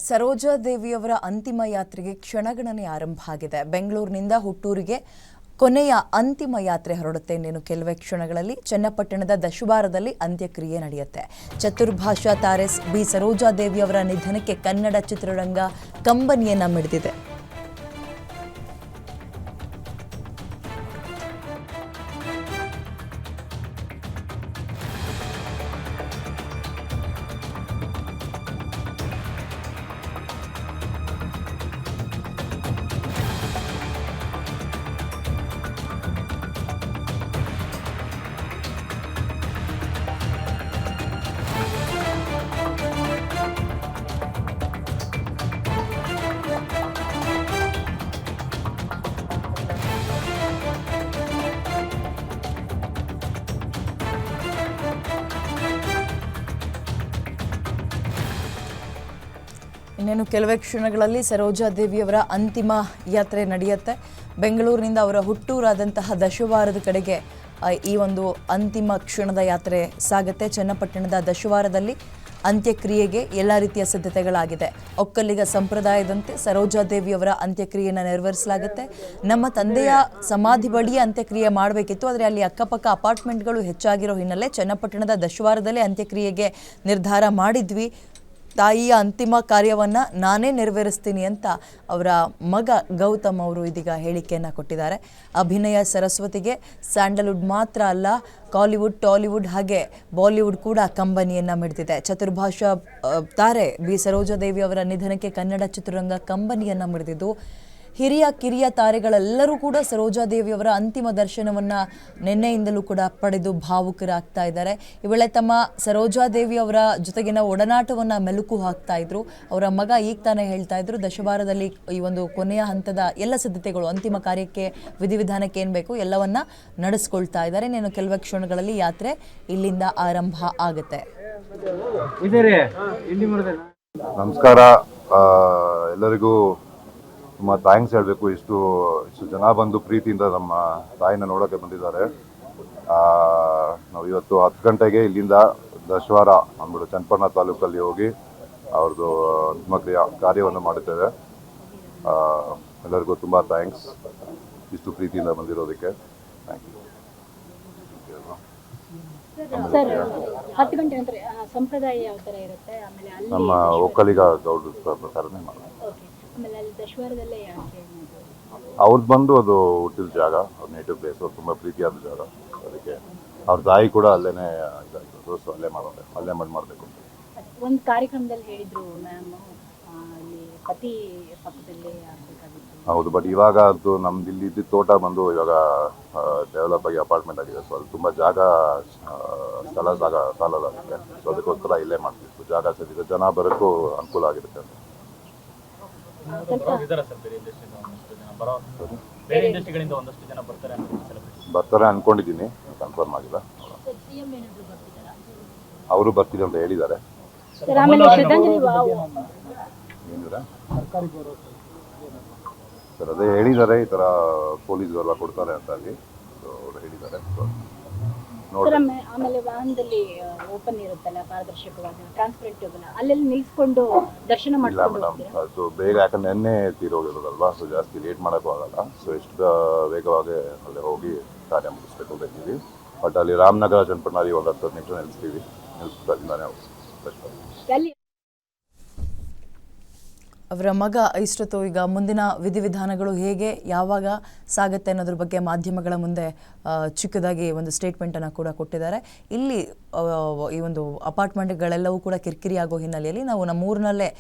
ಸರೋಜಾ ದೇವಿಯವರ ಅಂತಿಮ ಯಾತ್ರೆಗೆ ಕ್ಷಣಗಣನೆ ಆರಂಭ ಆಗಿದೆ. ಬೆಂಗಳೂರಿನಿಂದ ಹುಟ್ಟೂರಿಗೆ ಕೊನೆಯ ಅಂತಿಮ ಯಾತ್ರೆ ಹೊರಡುತ್ತೆ. ಇನ್ನೇನು ಕೆಲವೇ ಕ್ಷಣಗಳಲ್ಲಿ ಚನ್ನಪಟ್ಟಣದ ದಶವಾರದಲ್ಲಿ ಅಂತ್ಯಕ್ರಿಯೆ ನಡೆಯುತ್ತೆ. ಚತುರ್ಭಾಷಾ ತಾರೆ ಬಿ ಸರೋಜಾ ದೇವಿಯವರ ನಿಧನಕ್ಕೆ ಕನ್ನಡ ಚಿತ್ರರಂಗ ಕಂಬನಿಯನ್ನ ಮಿಡಿದಿದೆ. ಇನ್ನೇನು ಕೆಲವೇ ಕ್ಷಣಗಳಲ್ಲಿ ಸರೋಜಾ ದೇವಿಯವರ ಅಂತಿಮ ಯಾತ್ರೆ ನಡೆಯುತ್ತೆ. ಬೆಂಗಳೂರಿನಿಂದ ಅವರ ಹುಟ್ಟೂರಾದಂತಹ ದಶವಾರದ ಕಡೆಗೆ ಈ ಒಂದು ಅಂತಿಮ ಕ್ಷಣದ ಯಾತ್ರೆ ಸಾಗುತ್ತೆ. ಚನ್ನಪಟ್ಟಣದ ದಶವಾರದಲ್ಲಿ ಅಂತ್ಯಕ್ರಿಯೆಗೆ ಎಲ್ಲ ರೀತಿಯ ಸಿದ್ಧತೆಗಳಾಗಿದೆ. ಒಕ್ಕಲಿಗ ಸಂಪ್ರದಾಯದಂತೆ ಸರೋಜಾ ದೇವಿಯವರ ಅಂತ್ಯಕ್ರಿಯೆಯನ್ನು ನೆರವೇರಿಸಲಾಗುತ್ತೆ. ನಮ್ಮ ತಂದೆಯ ಸಮಾಧಿ ಬಳಿಯೇ ಅಂತ್ಯಕ್ರಿಯೆ ಮಾಡಬೇಕಿತ್ತು, ಆದರೆ ಅಲ್ಲಿ ಅಕ್ಕಪಕ್ಕ ಅಪಾರ್ಟ್ಮೆಂಟ್ಗಳು ಹೆಚ್ಚಾಗಿರೋ ಹಿನ್ನೆಲೆ ಚನ್ನಪಟ್ಟಣದ ದಶವಾರದಲ್ಲೇ ಅಂತ್ಯಕ್ರಿಯೆಗೆ ನಿರ್ಧಾರ ಮಾಡಿದ್ವಿ. ತಾಯಿಯ ಅಂತಿಮ ಕಾರ್ಯವನ್ನು ನಾನೇ ನೆರವೇರಿಸ್ತೀನಿ ಅಂತ ಅವರ ಮಗ ಗೌತಮ್ ಅವರು ಇದೀಗ ಹೇಳಿಕೆಯನ್ನು ಕೊಟ್ಟಿದ್ದಾರೆ. ಅಭಿನಯ ಸರಸ್ವತಿಗೆ ಸ್ಯಾಂಡಲ್ವುಡ್ ಮಾತ್ರ ಅಲ್ಲ, ಕಾಲಿವುಡ್, ಟಾಲಿವುಡ್ ಹಾಗೆ ಬಾಲಿವುಡ್ ಕೂಡ ಕಂಬನಿಯನ್ನು ಮಿಡಿದಿದೆ. ಚತುರ್ಭಾಷಾ ತಾರೆ ಬಿ ಸರೋಜಾ ದೇವಿ ಅವರ ನಿಧನಕ್ಕೆ ಕನ್ನಡ ಚಿತ್ರರಂಗ ಕಂಬನಿಯನ್ನು ಮಿಡಿದಿದ್ದು, ಹಿರಿಯ ಕಿರಿಯ ತಾರೆಗಳೆಲ್ಲರೂ ಕೂಡ ಸರೋಜಾ ದೇವಿಯವರ ಅಂತಿಮ ದರ್ಶನವನ್ನು ನಿನ್ನೆಯಿಂದಲೂ ಕೂಡ ಪಡೆದು ಭಾವುಕರಾಗ್ತಾ ಇದ್ದಾರೆ. ಈ ವೇಳೆ ತಮ್ಮ ಸರೋಜಾ ದೇವಿಯವರ ಜೊತೆಗಿನ ಒಡನಾಟವನ್ನು ಮೆಲುಕು ಹಾಕ್ತಾ ಇದ್ರು. ಅವರ ಮಗ ಈಗ ತಾನೇ ಹೇಳ್ತಾ ಇದ್ರು, ದಶವಾರದಲ್ಲಿ ಈ ಒಂದು ಕೊನೆಯ ಹಂತದ ಎಲ್ಲ ಸಿದ್ಧತೆಗಳು, ಅಂತಿಮ ಕಾರ್ಯಕ್ಕೆ ವಿಧಿವಿಧಾನಕ್ಕೆ ಏನು ಬೇಕು ಎಲ್ಲವನ್ನ ನಡೆಸ್ಕೊಳ್ತಾ ಇದ್ದಾರೆ. ಇನ್ನೇನು ಕೆಲವೇ ಕ್ಷಣಗಳಲ್ಲಿ ಯಾತ್ರೆ ಇಲ್ಲಿಂದ ಆರಂಭ ಆಗುತ್ತೆ. ನಮಸ್ಕಾರ ಎಲ್ಲರಿಗೂ. ತುಂಬ ಥ್ಯಾಂಕ್ಸ್ ಹೇಳಬೇಕು. ಇಷ್ಟು ಜನ ಬಂದು ಪ್ರೀತಿಯಿಂದ ನಮ್ಮ ತಾಯಿನ ನೋಡೋಕ್ಕೆ ಬಂದಿದ್ದಾರೆ. ನಾವು ಇವತ್ತು 10 ಗಂಟೆಗೆ ಇಲ್ಲಿಂದ ದಶವಾರ ಅಂದ್ಬಿಟ್ಟು ಚನ್ನಪಟ್ಟಣ ತಾಲೂಕಲ್ಲಿ ಹೋಗಿ ಅವ್ರದ್ದು ಅಂತಿಮ ಕಾರ್ಯವನ್ನು ಮಾಡುತ್ತೇವೆ. ಎಲ್ಲರಿಗೂ ತುಂಬ ಥ್ಯಾಂಕ್ಸ್ ಇಷ್ಟು ಪ್ರೀತಿಯಿಂದ ಬಂದಿರೋದಕ್ಕೆ. Thank you. ನಮ್ಮ ಒಕ್ಕಲಿಗ ಗೌಡ್ರ ಪ್ರಕಾರನೇ ಮಾಡೋದು. ಅವ್ರದ್ದು ಬಂದು ಅದು ಹುಟ್ಟಿದ ಜಾಗ, ಅವ್ರ ನೇಟಿವ್ ಪ್ಲೇಸ್, ಅವ್ರು ತುಂಬ ಪ್ರೀತಿಯಾದ ಜಾಗ. ಅದಕ್ಕೆ ಅವ್ರ ತಾಯಿ ಕೂಡ ಅಲ್ಲೇನೆ ಇದಾಗಿರೋದು. ಸೊ ಅಲ್ಲೇ ಮಾಡಬೇಕು ಅಂತ ಒಂದು ಕಾರ್ಯಕ್ರಮದಲ್ಲಿ ಹೇಳಿದ್ರು ಮ್ಯಾಮ್, ಅಲ್ಲಿ ಪತಿ ಪಕ್ಕದಲ್ಲಿ ಆಗಬೇಕಾಗಿತ್ತು. ಹೌದು, ಬಟ್ ಇವಾಗ ಅದು ನಮ್ದು ಇಲ್ಲಿ ಇದ್ದಿದ್ದ ತೋಟ ಬಂದು ಇವಾಗ ಡೆವಲಪ್ ಆಗಿ ಅಪಾರ್ಟ್ಮೆಂಟ್ ಆಗಿದೆ. ಸೊ ಅಲ್ಲಿ ತುಂಬ ಜಾಗ ಸಾಲಲ್ಲ ಅದಕ್ಕೆ. ಸೊ ಅದಕ್ಕೋಸ್ಕರ ಇಲ್ಲೇ ಮಾಡ್ತಿತ್ತು. ಜಾಗ ಸಿಗುತ್ತೆ, ಜನ ಬರೋಕ್ಕೂ ಅನುಕೂಲ ಆಗಿರುತ್ತೆ ಅಂತ. ಬರ್ತಾರೆ ಅನ್ಕೊಂಡಿದ್ದೀನಿ, ಕನ್ಫರ್ಮ್ ಆಗಿಲ್ಲ. ಅವರು ಬರ್ತೀವಿ ಅಂತ ಹೇಳಿದ್ದಾರೆ. ಸರ್ ಅದೇ ಹೇಳಿದ್ದಾರೆ, ಈ ತರ ಪೊಲೀಸ್ ಎಲ್ಲ ಕೊಡ್ತಾರೆ ಅಂತ ಅಲ್ಲಿ ಅವರು ಹೇಳಿದ್ದಾರೆ. ಆಮೇಲೆ ವಾಹನದಲ್ಲಿ ಓಪನ್ ಇರುತ್ತಲ್ಲ, ಪಾರದರ್ಶಕವಾಗಿ ಟ್ರಾನ್ಸ್ಪರೆಂಟ್, ಅಲ್ಲೆಲ್ಲಿ ನಿಲ್ಸ್ಕೊಂಡು ದರ್ಶನ ಮಾಡ್ಕೊಂಡು. ಇಲ್ಲ ಮೇಡಮ್, ಅದು ಬೇಗ, ಯಾಕಂದ್ರೆ ನೆನ್ನೆ ತೀರೋಗಿರೋದಲ್ವಾ, ಸೊ ಜಾಸ್ತಿ ಲೇಟ್ ಮಾಡೋಕ್ಕೂ ಆಗಲ್ಲ. ಸೊ ಎಷ್ಟು ವೇಗವಾಗಿ ಅಲ್ಲಿ ಹೋಗಿ ಕಾರ್ಯ ಮುಗಿಸ್ಬೇಕು ಅಂತ ಇದ್ದೀವಿ. ಬಟ್ ಅಲ್ಲಿ ರಾಮನಗರ ಚನ್ನಪಟ್ಟಣದಲ್ಲಿ ಒಂದು 10 ನಿಮಿಷ ನಿಲ್ಲಿಸ್ಬಿಟ್ಟು ಅವರ ಮಗ ಇಷ್ಟೊತ್ತು ಈಗ ಮುಂದಿನ ವಿಧಿವಿಧಾನಗಳು ಹೇಗೆ ಯಾವಾಗ ಸಾಗುತ್ತೆ ಅನ್ನೋದ್ರ ಬಗ್ಗೆ ಮಾಧ್ಯಮಗಳ ಮುಂದೆ ಚಿಕ್ಕದಾಗಿ ಒಂದು ಸ್ಟೇಟ್ಮೆಂಟನ್ನು ಕೂಡ ಕೊಟ್ಟಿದ್ದಾರೆ. ಇಲ್ಲಿ ಈ ಒಂದು ಅಪಾರ್ಟ್ಮೆಂಟ್ಗಳೆಲ್ಲವೂ ಕೂಡ ಕಿರಿಕಿರಿ ಆಗೋ ಹಿನ್ನೆಲೆಯಲ್ಲಿ ನಾವು ನಮ್ಮೂರಿನಲ್ಲೇ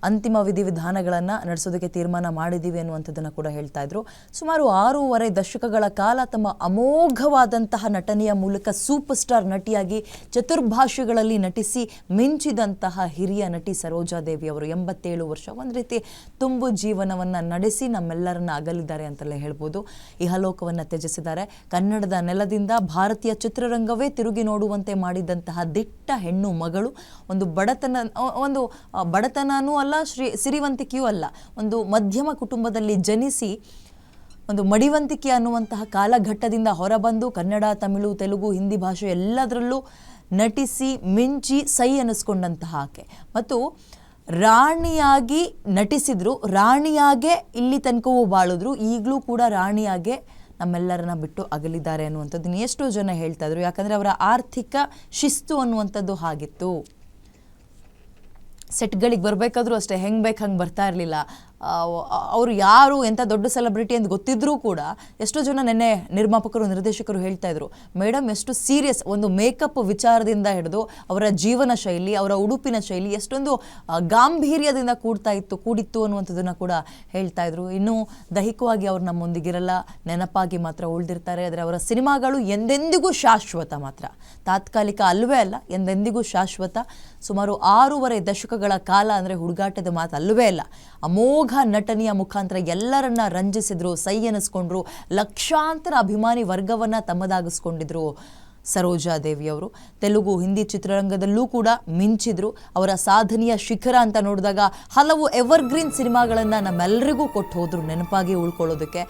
ಅಂತಿಮ ವಿಧಿವಿಧಾನಗಳನ್ನು ನಡೆಸೋದಕ್ಕೆ ತೀರ್ಮಾನ ಮಾಡಿದ್ದೀವಿ ಅನ್ನುವಂಥದ್ದನ್ನು ಕೂಡ ಹೇಳ್ತಾ ಇದ್ರು. ಸುಮಾರು 6.5 ದಶಕಗಳ ಕಾಲ ತಮ್ಮ ಅಮೋಘವಾದಂತಹ ನಟನೆಯ ಮೂಲಕ ಸೂಪರ್ ಸ್ಟಾರ್ ನಟಿಯಾಗಿ ಚತುರ್ಭಾಷೆಗಳಲ್ಲಿ ನಟಿಸಿ ಮಿಂಚಿದಂತಹ ಹಿರಿಯ ನಟಿ ಸರೋಜಾ ದೇವಿ ಅವರು 87 ವರ್ಷ ಒಂದು ರೀತಿ ತುಂಬು ಜೀವನವನ್ನು ನಡೆಸಿ ನಮ್ಮೆಲ್ಲರನ್ನ ಅಗಲಿದ್ದಾರೆ ಅಂತಲೇ ಹೇಳ್ಬೋದು. ಇಹಲೋಕವನ್ನು ತ್ಯಜಿಸಿದ್ದಾರೆ. ಕನ್ನಡದ ನೆಲದಿಂದ ಭಾರತೀಯ ಚಿತ್ರರಂಗವೇ ತಿರುಗಿ ನೋಡುವಂತೆ ಮಾಡಿದಂತಹ ದಿಟ್ಟ ಹೆಣ್ಣು ಮಗಳು. ಒಂದು ಬಡತನನೂ ಅಲ್ಲ, ಸಿರಿವಂತಿಕೆಯೂ ಅಲ್ಲ, ಒಂದು ಮಧ್ಯಮ ಕುಟುಂಬದಲ್ಲಿ ಜನಿಸಿ ಒಂದು ಮಡಿವಂತಿಕೆ ಅನ್ನುವಂತಹ ಕಾಲಘಟ್ಟದಿಂದ ಹೊರಬಂದು ಕನ್ನಡ, ತಮಿಳು, ತೆಲುಗು, ಹಿಂದಿ ಭಾಷೆ ಎಲ್ಲದರಲ್ಲೂ ನಟಿಸಿ ಮಿಂಚಿ ಸೈ ಅನ್ನಿಸ್ಕೊಂಡಂತಹ ಆಕೆ. ಮತ್ತು ರಾಣಿಯಾಗಿ ನಟಿಸಿದ್ರು, ರಾಣಿಯಾಗೆ ಇಲ್ಲಿ ತನಕವೂ ಬಾಳಿದ್ರು, ಈಗಲೂ ಕೂಡ ರಾಣಿಯಾಗೆ ನಮ್ಮೆಲ್ಲರನ್ನ ಬಿಟ್ಟು ಅಗಲಿದ್ದಾರೆ ಅನ್ನುವಂಥದ್ದನ್ನು ಎಷ್ಟೋ ಜನ ಹೇಳ್ತಾ ಇದ್ರು. ಯಾಕಂದರೆ ಅವರ ಆರ್ಥಿಕ ಶಿಸ್ತು ಅನ್ನುವಂಥದ್ದು ಹಾಗಿತ್ತು. ಸೆಟ್ಗಳಿಗೆ ಬರಬೇಕಾದ್ರೂ ಅಷ್ಟೇ ಹೆಂಗೆ ಬೇಕು ಹಂಗೆ ಬರ್ತಾ ಇರಲಿಲ್ಲ. ಅವರು ಯಾರು ಎಂಥ ದೊಡ್ಡ ಸೆಲೆಬ್ರಿಟಿ ಅಂತ ಗೊತ್ತಿದ್ರೂ ಕೂಡ ಎಷ್ಟೋ ಜನ ನೆನ್ನೆ ನಿರ್ಮಾಪಕರು ನಿರ್ದೇಶಕರು ಹೇಳ್ತಾ ಇದ್ರು, ಮೇಡಮ್ ಎಷ್ಟು ಸೀರಿಯಸ್, ಒಂದು ಮೇಕಪ್ ವಿಚಾರದಿಂದ ಹಿಡಿದು ಅವರ ಜೀವನ ಶೈಲಿ, ಅವರ ಉಡುಪಿನ ಶೈಲಿ ಎಷ್ಟೊಂದು ಗಾಂಭೀರ್ಯದಿಂದ ಕೂಡಿತ್ತು ಅನ್ನುವಂಥದ್ದನ್ನು ಕೂಡ ಹೇಳ್ತಾ ಇದ್ರು. ಇನ್ನೂ ದೈಹಿಕವಾಗಿ ಅವ್ರು ನಮ್ಮೊಂದಿಗಿರಲ್ಲ, ನೆನಪಾಗಿ ಮಾತ್ರ ಉಳಿದಿರ್ತಾರೆ. ಆದರೆ ಅವರ ಸಿನಿಮಾಗಳು ಎಂದೆಂದಿಗೂ ಶಾಶ್ವತ, ಮಾತ್ರ ತಾತ್ಕಾಲಿಕ ಅಲ್ಲವೇ ಅಲ್ಲ, ಎಂದೆಂದಿಗೂ ಶಾಶ್ವತ. ಸುಮಾರು 6.5 ದಶಕಗಳ ಕಾಲ ಅಂದರೆ ಹುಡುಗಾಟದ ಮಾತು ಅಲ್ಲವೇ ಅಲ್ಲ. ಅಮೋಘ ನಟನೆಯ ಮುಖಾಂತರ ಎಲ್ಲರನ್ನ ರಂಜಿಸಿದ್ರು, ಸೈ ಎನಿಸ್ಕೊಂಡ್ರು, ಲಕ್ಷಾಂತರ ಅಭಿಮಾನಿ ವರ್ಗವನ್ನ ತಮ್ಮದಾಗಿಸ್ಕೊಂಡಿದ್ರು ಸರೋಜಾ ದೇವಿಯವರು. ತೆಲುಗು, ಹಿಂದಿ ಚಿತ್ರರಂಗದಲ್ಲೂ ಕೂಡ ಮಿಂಚಿದ್ರು. ಅವರ ಸಾಧನೆಯ ಶಿಖರ ಅಂತ ನೋಡಿದಾಗ ಹಲವು ಎವರ್ಗ್ರೀನ್ ಸಿನಿಮಾಗಳನ್ನು ನಮ್ಮೆಲ್ಲರಿಗೂ ಕೊಟ್ಟು ಹೋದ್ರು ನೆನಪಾಗಿ ಉಳ್ಕೊಳ್ಳೋದಕ್ಕೆ.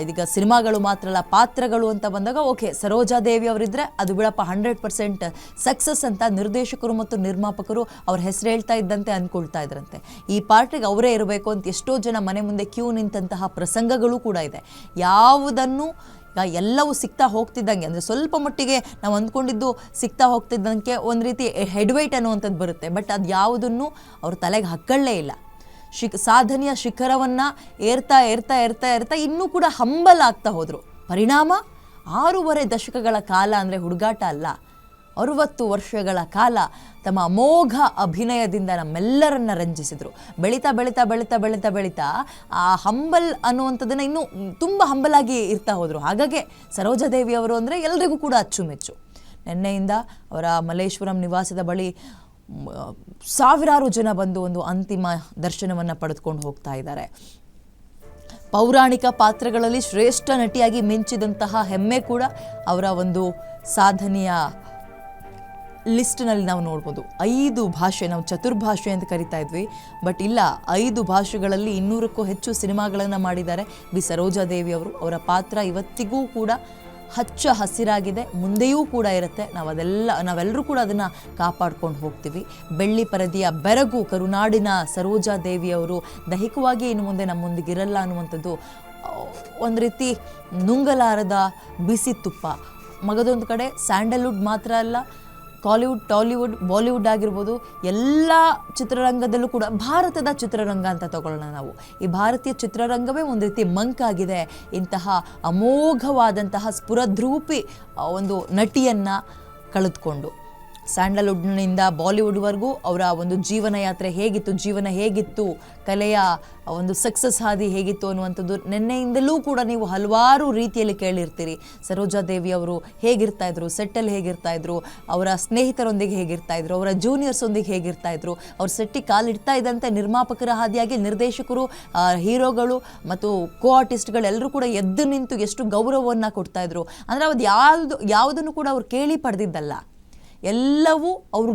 ಇದೀಗ ಸಿನಿಮಾಗಳು ಮಾತ್ರ ಅಲ್ಲ, ಪಾತ್ರಗಳು ಅಂತ ಬಂದಾಗ ಓಕೆ ಸರೋಜಾ ದೇವಿ ಅವರಿದ್ದರೆ ಅದು ಬಿಡಪ್ಪ 100% ಸಕ್ಸಸ್ ಅಂತ ನಿರ್ದೇಶಕರು ಮತ್ತು ನಿರ್ಮಾಪಕರು ಅವ್ರ ಹೆಸರು ಹೇಳ್ತಾ ಇದ್ದಂತೆ ಅಂದ್ಕೊಳ್ತಾ ಇದ್ರಂತೆ. ಈ ಪಾರ್ಟಿಗೆ ಅವರೇ ಇರಬೇಕು ಅಂತ ಎಷ್ಟೋ ಜನ ಮನೆ ಮುಂದೆ ಕ್ಯೂ ನಿಂತಹ ಪ್ರಸಂಗಗಳು ಕೂಡ ಇದೆ. ಯಾವುದನ್ನು ಎಲ್ಲವೂ ಸಿಗ್ತಾ ಹೋಗ್ತಿದ್ದಂಗೆ, ಅಂದರೆ ಸ್ವಲ್ಪ ಮಟ್ಟಿಗೆ ನಾವು ಅಂದ್ಕೊಂಡಿದ್ದು ಸಿಗ್ತಾ ಹೋಗ್ತಿದ್ದಂಗೆ ಒಂದು ರೀತಿ ಹೆಡ್ವೈಟ್ ಅನ್ನುವಂಥದ್ದು ಬರುತ್ತೆ. ಬಟ್ ಅದು ಯಾವುದನ್ನು ಅವ್ರ ತಲೆಗೆ ಹಕ್ಕಳ್ಳೇ ಇಲ್ಲ. ಸಾಧನೆಯ ಶಿಖರವನ್ನು ಏರ್ತಾ ಇನ್ನೂ ಕೂಡ ಹಂಬಲ್ ಆಗ್ತಾ ಹೋದರು. ಪರಿಣಾಮ 6.5 ದಶಕಗಳ ಕಾಲ ಅಂದರೆ ಹುಡುಗಾಟ ಅಲ್ಲ, 60 ವರ್ಷಗಳ ಕಾಲ ತಮ್ಮ ಅಮೋಘ ಅಭಿನಯದಿಂದ ನಮ್ಮೆಲ್ಲರನ್ನ ರಂಜಿಸಿದರು. ಬೆಳೀತಾ ಆ ಹಂಬಲ್ ಅನ್ನುವಂಥದ್ದನ್ನು ಇನ್ನೂ ತುಂಬ ಹಂಬಲಾಗಿ ಇರ್ತಾ ಹೋದರು. ಹಾಗಾಗಿ ಸರೋಜಾ ದೇವಿಯವರು ಅಂದರೆ ಎಲ್ರಿಗೂ ಕೂಡ ಅಚ್ಚುಮೆಚ್ಚು. ನಿನ್ನೆಯಿಂದ ಅವರ ಮಲ್ಲೇಶ್ವರಂ ನಿವಾಸದ ಬಳಿ ಸಾವಿರಾರು ಜನ ಬಂದು ಒಂದು ಅಂತಿಮ ದರ್ಶನವನ್ನು ಪಡೆದುಕೊಂಡು ಹೋಗ್ತಾ ಇದ್ದಾರೆ. ಪೌರಾಣಿಕ ಪಾತ್ರಗಳಲ್ಲಿ ಶ್ರೇಷ್ಠ ನಟಿಯಾಗಿ ಮಿಂಚಿದಂತಹ ಹೆಮ್ಮೆ ಕೂಡ ಅವರ ಒಂದು ಸಾಧನೆಯ ಲಿಸ್ಟ್ನಲ್ಲಿ ನಾವು ನೋಡ್ಬೋದು. 5 ಭಾಷೆ, ನಾವು ಚತುರ್ಭಾಷೆ ಅಂತ ಕರಿತಾ ಇದ್ವಿ, ಬಟ್ ಇಲ್ಲ, 5 ಭಾಷೆಗಳಲ್ಲಿ 200ಕ್ಕೂ ಹೆಚ್ಚು ಸಿನಿಮಾಗಳನ್ನು ಮಾಡಿದ್ದಾರೆ ಸರೋಜಾ ದೇವಿ ಅವರು. ಅವರ ಪಾತ್ರ ಇವತ್ತಿಗೂ ಕೂಡ ಹಚ್ಚ ಹಸಿರಾಗಿದೆ, ಮುಂದೆಯೂ ಕೂಡ ಇರುತ್ತೆ. ನಾವೆಲ್ಲರೂ ಕೂಡ ಅದನ್ನು ಕಾಪಾಡ್ಕೊಂಡು ಹೋಗ್ತೀವಿ. ಬೆಳ್ಳಿ ಪರದೆಯ ಬೆರಗು ಕರುನಾಡಿನ ಸರೋಜಾ ದೇವಿಯವರು ದೈಹಿಕವಾಗಿ ಇನ್ನು ಮುಂದೆ ನಮ್ಮೊಂದಿಗಿರಲ್ಲ ಅನ್ನುವಂಥದ್ದು ಒಂದು ರೀತಿ ನುಂಗಲಾರದ ಬಿಸಿ ತುಪ್ಪ. ಮಗದೊಂದು ಕಡೆ ಸ್ಯಾಂಡಲ್ವುಡ್ ಮಾತ್ರ ಅಲ್ಲ, ಕಾಲಿವುಡ್, ಟಾಲಿವುಡ್, ಬಾಲಿವುಡ್ ಆಗಿರ್ಬೋದು, ಎಲ್ಲ ಚಿತ್ರರಂಗದಲ್ಲೂ ಕೂಡ ಭಾರತದ ಚಿತ್ರರಂಗ ಅಂತ ತಗೊಳ್ಳೋಣ ನಾವು. ಈ ಭಾರತೀಯ ಚಿತ್ರರಂಗವೇ ಒಂದು ರೀತಿ ಮಂಕಾಗಿದೆ ಇಂತಹ ಅಮೋಘವಾದಂತಹ ಸ್ಫುರದ್ರೂಪಿ ಒಂದು ನಟಿಯನ್ನು ಕಳೆದುಕೊಂಡು. ಸ್ಯಾಂಡಲ್ವುಡ್ನಿಂದ ಬಾಲಿವುಡ್ವರೆಗೂ ಅವರ ಒಂದು ಜೀವನ ಯಾತ್ರೆ ಹೇಗಿತ್ತು, ಕಲೆಯ ಒಂದು ಸಕ್ಸಸ್ ಹಾದಿ ಹೇಗಿತ್ತು ಅನ್ನುವಂಥದ್ದು ನಿನ್ನೆಯಿಂದಲೂ ಕೂಡ ನೀವು ಹಲವಾರು ರೀತಿಯಲ್ಲಿ ಕೇಳಿರ್ತೀರಿ. ಸರೋಜಾ ದೇವಿ ಅವರು ಹೇಗಿರ್ತಾಯಿದ್ರು, ಸೆಟ್ಟಲ್ಲಿ ಹೇಗಿರ್ತಾಯಿದ್ರು, ಅವರ ಸ್ನೇಹಿತರೊಂದಿಗೆ ಹೇಗಿರ್ತಾಯಿದ್ರು, ಅವರ ಜೂನಿಯರ್ಸೊಂದಿಗೆ ಹೇಗಿರ್ತಾಯಿದ್ರು, ಅವ್ರ ಸೆಟ್ಟಿಗೆ ಕಾಲಿಡ್ತಾ ಇದ್ದಂತೆ ನಿರ್ಮಾಪಕರ ಹಾದಿಯಾಗಿ ನಿರ್ದೇಶಕರು, ಹೀರೋಗಳು ಮತ್ತು ಕೋ ಆರ್ಟಿಸ್ಟ್ಗಳೆಲ್ಲರೂ ಕೂಡ ಎದ್ದು ನಿಂತು ಎಷ್ಟು ಗೌರವವನ್ನು ಕೊಡ್ತಾಯಿದ್ರು. ಅಂದರೆ ಅದು ಯಾವುದನ್ನು ಕೂಡ ಅವ್ರು ಕೇಳಿ ಪಡೆದಿದ್ದಲ್ಲ, ಎಲ್ಲವೂ ಅವರು